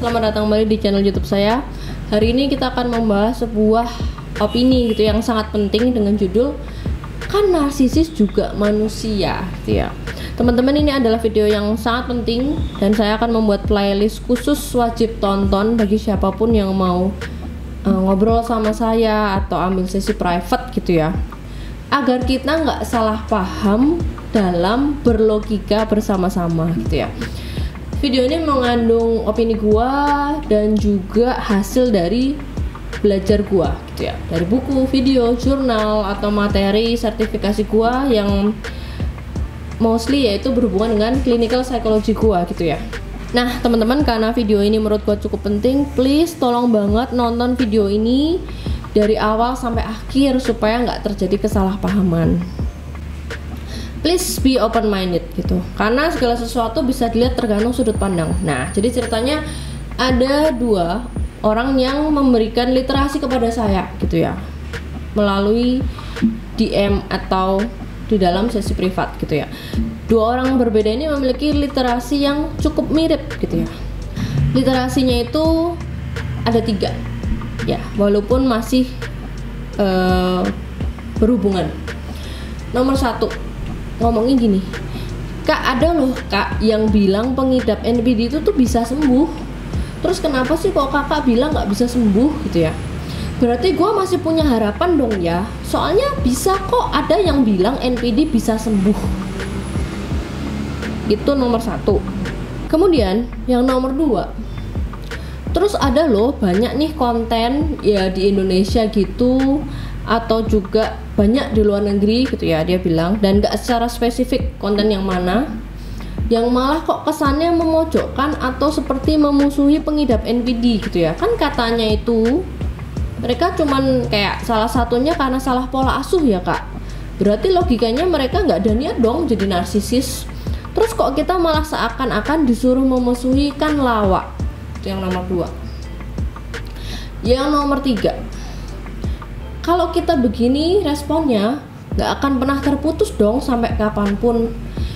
selamat datang kembali di channel YouTube saya. Hari ini kita akan membahas sebuah opini gitu yang sangat penting dengan judul "Kan narsisis juga manusia" gitu ya. Teman-teman, ini adalah video yang sangat penting dan saya akan membuat playlist khusus wajib tonton bagi siapapun yang mau ngobrol sama saya atau ambil sesi private gitu ya, agar kita nggak salah paham dalam berlogika bersama-sama gitu ya. Video ini mengandung opini gua dan juga hasil dari belajar gua gitu ya, dari buku, video, jurnal atau materi sertifikasi gua yang mostly yaitu berhubungan dengan clinical psychology gua gitu ya. Nah teman-teman, karena video ini menurut gua cukup penting, please tolong banget nonton video ini dari awal sampai akhir supaya nggak terjadi kesalahpahaman. Please be open minded gitu, karena segala sesuatu bisa dilihat tergantung sudut pandang. Nah, jadi ceritanya ada dua orang yang memberikan literasi kepada saya gitu ya, melalui DM atau di dalam sesi privat gitu ya. Dua orang berbeda ini memiliki literasi yang cukup mirip gitu ya. Literasinya itu ada 3 ya, walaupun masih berhubungan. Nomor 1 ngomongin gini, "Kak, ada loh kak yang bilang pengidap NPD itu tuh bisa sembuh. Terus kenapa sih kok kakak bilang nggak bisa sembuh gitu ya? Berarti gue masih punya harapan dong ya. Soalnya bisa kok ada yang bilang NPD bisa sembuh." Itu nomor 1. Kemudian yang nomor 2, terus ada loh banyak nih konten ya di Indonesia gitu, atau juga banyak di luar negeri gitu ya, dia bilang, dan gak secara spesifik konten yang mana, yang malah kok kesannya memojokkan atau seperti memusuhi pengidap NPD gitu ya. Kan katanya itu mereka cuman kayak salah satunya karena salah pola asuh ya kak. Berarti logikanya mereka gak ada niat dong jadi narsisis. Terus kok kita malah seakan-akan disuruh memusuhi, kan lawak. Itu yang nomor 2. Yang nomor 3, kalau kita begini responnya nggak akan pernah terputus dong sampai kapanpun.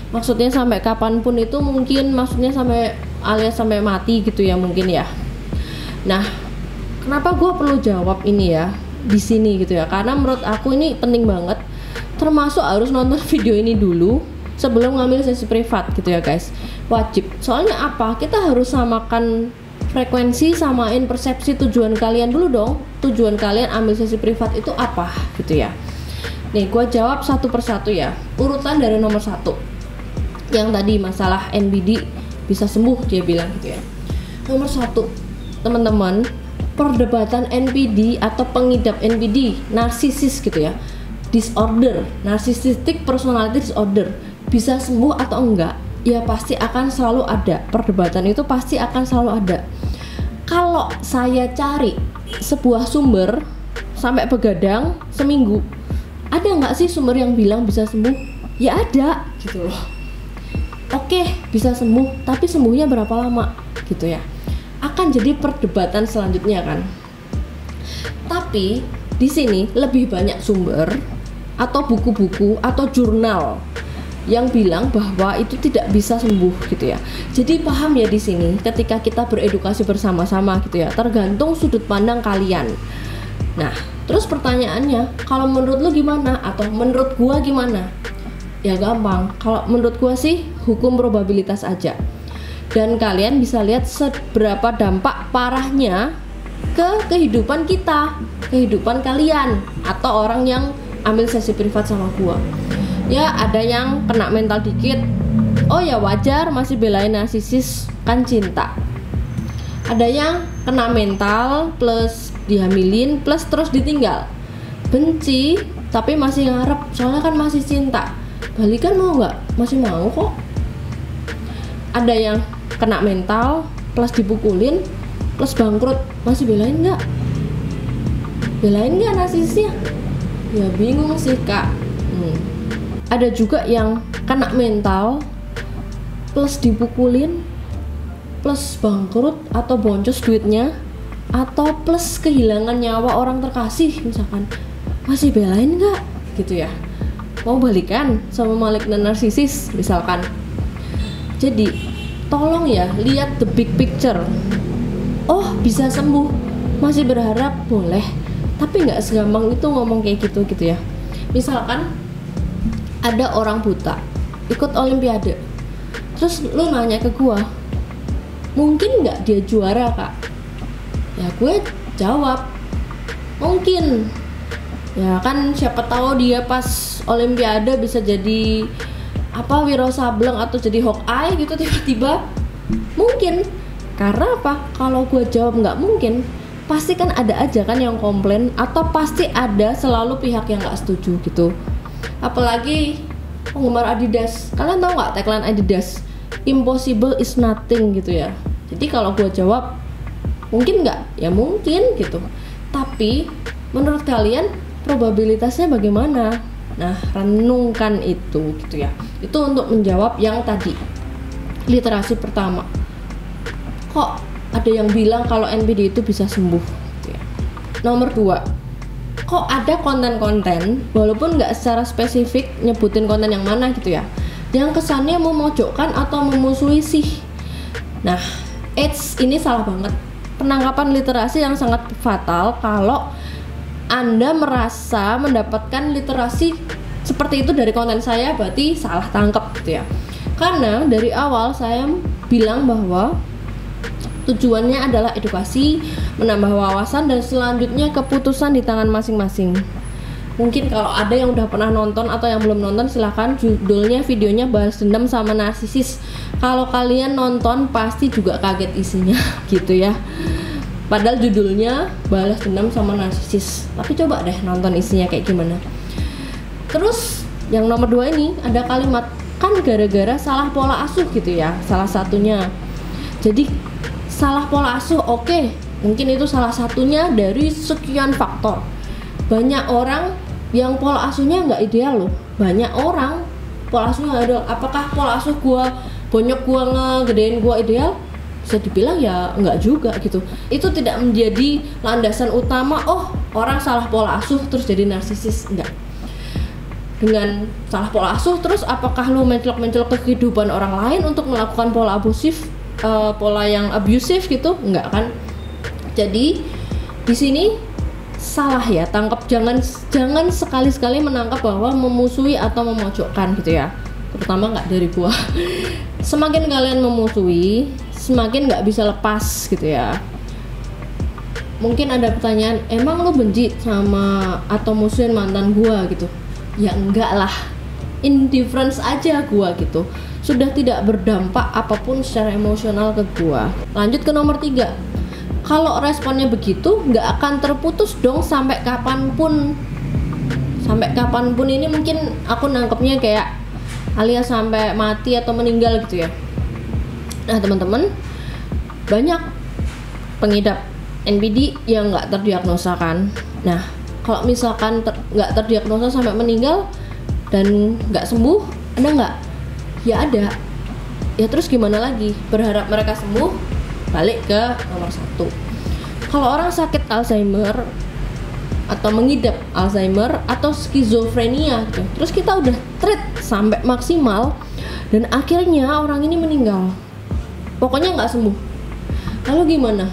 Maksudnya sampai kapanpun itu mungkin maksudnya sampai alias sampai mati gitu ya mungkin ya. Nah, kenapa gue perlu jawab ini ya di sini gitu ya? Karena menurut aku ini penting banget. Termasuk harus nonton video ini dulu sebelum ngambil sesi privat gitu ya guys. Wajib. Soalnya apa? Kita harus samakan frekuensi, samain persepsi tujuan kalian dulu dong. Tujuan kalian ambil sesi privat itu apa gitu ya. Nih gue jawab satu persatu ya, urutan dari nomor 1 yang tadi masalah NPD bisa sembuh dia bilang gitu ya. Nomor 1 teman-teman, perdebatan NPD atau pengidap NPD narsisis gitu ya, disorder, narcissistic personality disorder, bisa sembuh atau enggak, ya pasti akan selalu ada. Perdebatan itu pasti akan selalu ada. Kalau saya cari sebuah sumber sampai begadang seminggu, ada nggak sih sumber yang bilang bisa sembuh? Ya ada gitu loh. Oke, bisa sembuh, tapi sembuhnya berapa lama gitu ya, akan jadi perdebatan selanjutnya kan. Tapi di sini lebih banyak sumber atau buku-buku atau jurnal yang bilang bahwa itu tidak bisa sembuh gitu ya. Jadi paham ya di sini ketika kita beredukasi bersama-sama gitu ya, tergantung sudut pandang kalian. Nah, terus pertanyaannya, kalau menurut lu gimana atau menurut gua gimana? Ya gampang. Kalau menurut gua sih hukum probabilitas aja. Dan kalian bisa lihat seberapa dampak parahnya ke kehidupan kita, kehidupan kalian atau orang yang ambil sesi privat sama gua. Ya ada yang kena mental dikit, oh ya wajar, masih belain narsisis, kan cinta. Ada yang kena mental plus dihamilin plus terus ditinggal, benci tapi masih ngarep soalnya kan masih cinta, balikan mau nggak, masih mau kok. Ada yang kena mental plus dipukulin plus bangkrut, masih belain nggak? Belain nggak narsisisnya? Ya bingung sih kak. Ada juga yang kena mental plus dipukulin plus bangkrut atau boncos duitnya atau plus kehilangan nyawa orang terkasih misalkan, masih belain nggak gitu ya? Mau balikan sama malignan narsisis misalkan. Jadi tolong ya lihat the big picture. oh bisa sembuh, masih berharap boleh, tapi nggak segampang itu ngomong kayak gitu ya. Misalkan ada orang buta ikut olimpiade, terus lu nanya ke gua, mungkin nggak dia juara kak? Ya gue jawab mungkin. Ya kan siapa tahu dia pas olimpiade bisa jadi apa, Wiro Sableng atau jadi Hawkeye gitu tiba-tiba. Mungkin. Karena apa? Kalau gue jawab nggak mungkin, pasti kan ada aja kan yang komplain, atau pasti ada selalu pihak yang nggak setuju gitu. Apalagi penggemar Adidas. Kalian tahu nggak tagline Adidas? Impossible is nothing gitu ya. Jadi kalau gue jawab mungkin nggak? Ya mungkin gitu. Tapi menurut kalian probabilitasnya bagaimana? Nah, renungkan itu gitu ya. Itu untuk menjawab yang tadi, literasi pertama. Kok ada yang bilang kalau NPD itu bisa sembuh gitu ya. Nomor 2, kok ada konten-konten walaupun nggak secara spesifik nyebutin konten yang mana gitu ya, yang kesannya memojokkan atau memusuhi sih. Nah, ini salah banget. Penangkapan literasi yang sangat fatal kalau Anda merasa mendapatkan literasi seperti itu dari konten saya, berarti salah tangkap gitu ya. Karena dari awal saya bilang bahwa tujuannya adalah edukasi, menambah wawasan, dan selanjutnya keputusan di tangan masing-masing. Mungkin kalau ada yang udah pernah nonton atau yang belum nonton, silahkan, judulnya videonya Balas Dendam sama Narsisis. Kalau kalian nonton pasti juga kaget isinya gitu ya. Padahal judulnya Balas Dendam sama Narsisis, tapi coba deh nonton isinya kayak gimana. Terus yang nomor 2 ini ada kalimat, kan gara-gara salah pola asuh gitu ya, salah satunya. Jadi salah pola asuh, oke, mungkin itu salah satunya dari sekian faktor. Banyak orang yang pola asuhnya nggak ideal loh. Banyak orang pola asuhnya nggak ideal. Apakah pola asuh gua bonyok gua ngegedein gua ideal? Bisa dibilang ya enggak juga gitu. Itu tidak menjadi landasan utama, oh orang salah pola asuh terus jadi narsisis, enggak. Dengan salah pola asuh terus apakah lu mencelok-mencelok ke kehidupan orang lain untuk melakukan pola abusif, pola yang abusif gitu? Enggak kan. Jadi di sini salah ya, tangkap, jangan sekali-sekali menangkap bahwa memusuhi atau memojokkan gitu ya. Terutama nggak dari gua. Semakin kalian memusuhi, semakin nggak bisa lepas gitu ya. Mungkin ada pertanyaan, emang lu benci sama atau musuhin mantan gua gitu? Ya enggak lah, indifference aja gua gitu. Sudah tidak berdampak apapun secara emosional ke gua. Lanjut ke nomor 3. Kalau responnya begitu, nggak akan terputus dong sampai kapanpun. Sampai kapanpun ini mungkin aku nangkepnya kayak alias sampai mati atau meninggal gitu ya. Nah teman-teman, banyak pengidap NPD yang nggak terdiagnosa kan. Nah kalau misalkan nggak terdiagnosa sampai meninggal dan nggak sembuh, ada nggak? Ya ada. Ya terus gimana lagi? Berharap mereka sembuh? Balik ke nomor 1. Kalau orang sakit Alzheimer atau mengidap Alzheimer atau skizofrenia gitu, terus kita udah treat sampai maksimal dan akhirnya orang ini meninggal, pokoknya nggak sembuh, lalu gimana?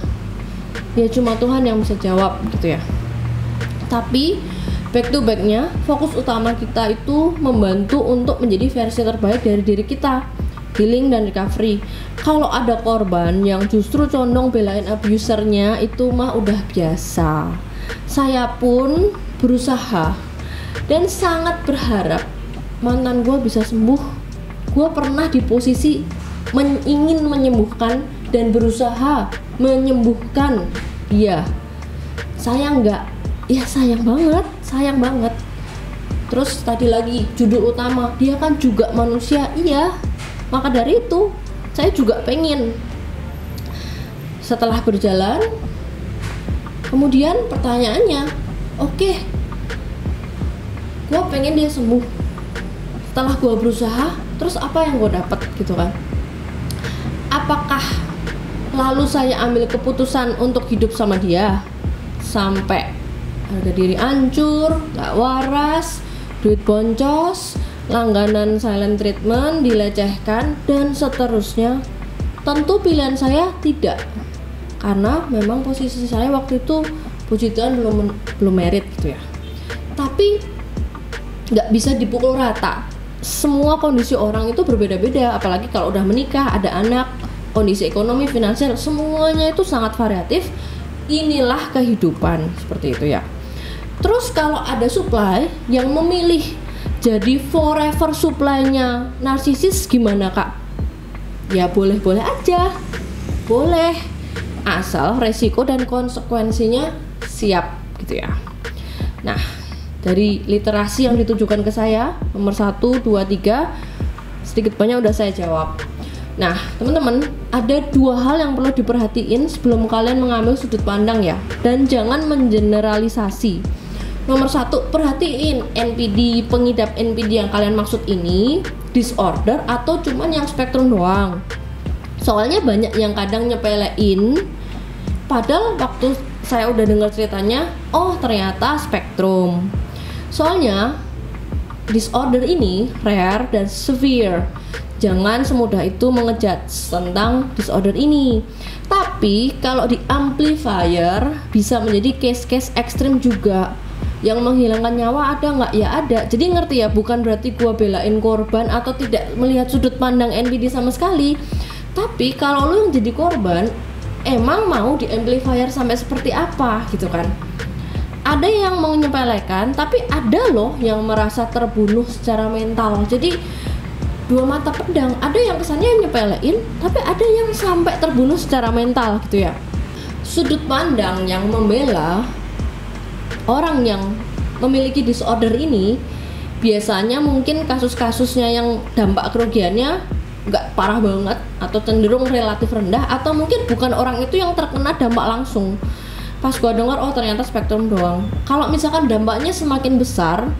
Ya cuma Tuhan yang bisa jawab gitu ya. Tapi back to backnya, fokus utama kita itu membantu untuk menjadi versi terbaik dari diri kita, healing dan recovery. Kalau ada korban yang justru condong belain abusernya, itu mah udah biasa. Saya pun berusaha dan sangat berharap mantan gue bisa sembuh. Gue pernah di posisi ingin menyembuhkan dan berusaha menyembuhkan dia. Sayang nggak? Ya sayang banget. Terus tadi lagi judul utama, dia kan juga manusia. Iya, maka dari itu saya juga pengen. Setelah berjalan, kemudian pertanyaannya, oke, gue pengen dia sembuh. Setelah gue berusaha, terus apa yang gue dapat gitu kan? Apakah lalu saya ambil keputusan untuk hidup sama dia sampai harga diri hancur, gak waras, duit boncos, langganan silent treatment, dilecehkan, dan seterusnya? Tentu pilihan saya tidak. karena memang posisi saya waktu itu puji Tuhan belum married gitu ya. Tapi nggak bisa dipukul rata. Semua kondisi orang itu berbeda-beda, apalagi kalau udah menikah, ada anak, kondisi ekonomi, finansial, semuanya itu sangat variatif. Inilah kehidupan, seperti itu ya. Terus kalau ada supply yang memilih jadi forever supply-nya narsisis, gimana kak? Ya boleh-boleh aja, boleh, asal resiko dan konsekuensinya siap gitu ya. Nah, dari literasi yang ditujukan ke saya, nomor 1, 2, 3, sedikit banyak udah saya jawab. Nah, teman-teman, ada 2 hal yang perlu diperhatiin sebelum kalian mengambil sudut pandang ya, dan jangan mengeneralisasi. Nomor 1, perhatiin NPD, pengidap NPD yang kalian maksud ini disorder atau cuman yang spektrum doang. Soalnya banyak yang kadang nyepelein, padahal waktu saya udah dengar ceritanya, oh ternyata spektrum. Soalnya disorder ini rare dan severe. Jangan semudah itu mengejudge tentang disorder ini. Tapi kalau di amplifier bisa menjadi case-case ekstrim juga. Yang menghilangkan nyawa ada nggak? Ya ada. Jadi ngerti ya, bukan berarti gua belain korban atau tidak melihat sudut pandang NPD sama sekali. Tapi kalau lu yang jadi korban, emang mau di amplifier sampai seperti apa gitu kan? Ada yang mau menyepelekan, tapi ada loh yang merasa terbunuh secara mental. Jadi 2 mata pedang, ada yang kesannya nyepelein, tapi ada yang sampai terbunuh secara mental gitu ya. Sudut pandang yang membela orang yang memiliki disorder ini biasanya mungkin kasus-kasusnya yang dampak kerugiannya nggak parah banget atau cenderung relatif rendah, atau mungkin bukan orang itu yang terkena dampak langsung. Pas gua dengar, oh ternyata spektrum doang. Kalau misalkan dampaknya semakin besar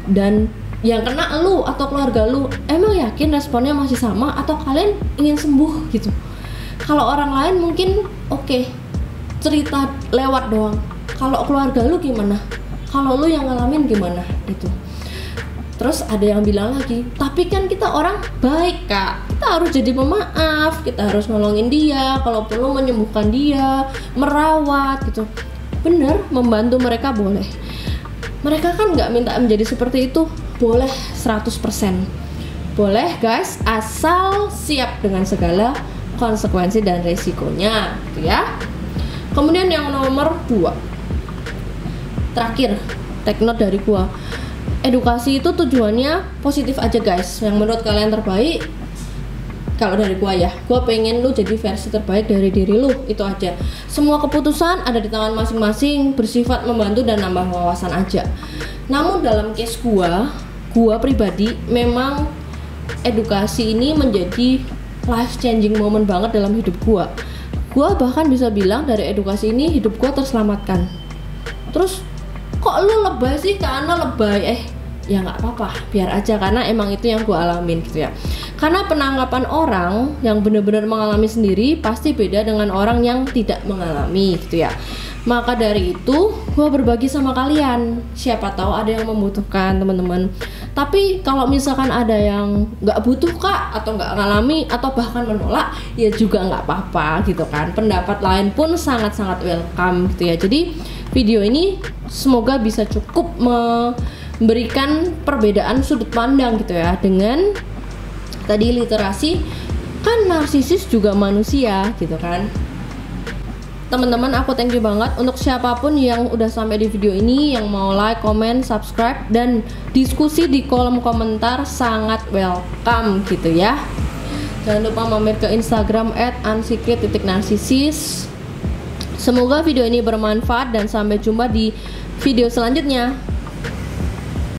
dan yang kena lu atau keluarga lu, emang yakin responnya masih sama atau kalian ingin sembuh gitu? Kalau orang lain mungkin oke, cerita lewat doang. Kalau keluarga lu gimana? Kalau lu yang ngalamin gimana? Gitu. Terus ada yang bilang lagi, tapi kan kita orang baik kak, kita harus jadi pemaaf, kita harus nolongin dia, kalau perlu menyembuhkan dia, merawat gitu. Bener, membantu mereka boleh. Mereka kan nggak minta menjadi seperti itu, boleh 100%. Boleh guys, asal siap dengan segala konsekuensi dan resikonya gitu ya. Kemudian yang nomor 2, terakhir, take note dari gua. Edukasi itu tujuannya positif aja guys. Yang menurut kalian terbaik, kalau dari gua ya, gua pengen lu jadi versi terbaik dari diri lu, itu aja. Semua keputusan ada di tangan masing-masing, bersifat membantu dan nambah wawasan aja. Namun dalam case gua pribadi, memang edukasi ini menjadi life changing moment banget dalam hidup gua. Gua bahkan bisa bilang dari edukasi ini hidup gua terselamatkan. Terus kok lu lebay sih? Karena lebay, ya nggak apa-apa, biar aja, karena emang itu yang gue alamin gitu ya. Karena penanggapan orang yang benar-benar mengalami sendiri pasti beda dengan orang yang tidak mengalami gitu ya. Maka dari itu gue berbagi sama kalian, siapa tahu ada yang membutuhkan teman-teman. Tapi kalau misalkan ada yang nggak butuh kak, atau nggak ngalami, atau bahkan menolak, ya juga nggak apa-apa gitu kan. Pendapat lain pun sangat-sangat welcome gitu ya. Jadi video ini semoga bisa cukup memberikan perbedaan sudut pandang gitu ya. Dengan tadi literasi, kan narsisis juga manusia gitu kan. Teman-teman, aku thank you banget untuk siapapun yang udah sampai di video ini, yang mau like, comment, subscribe, dan diskusi di kolom komentar sangat welcome gitu ya. Jangan lupa mampir ke Instagram @unsecret.narsisis. Semoga video ini bermanfaat dan sampai jumpa di video selanjutnya.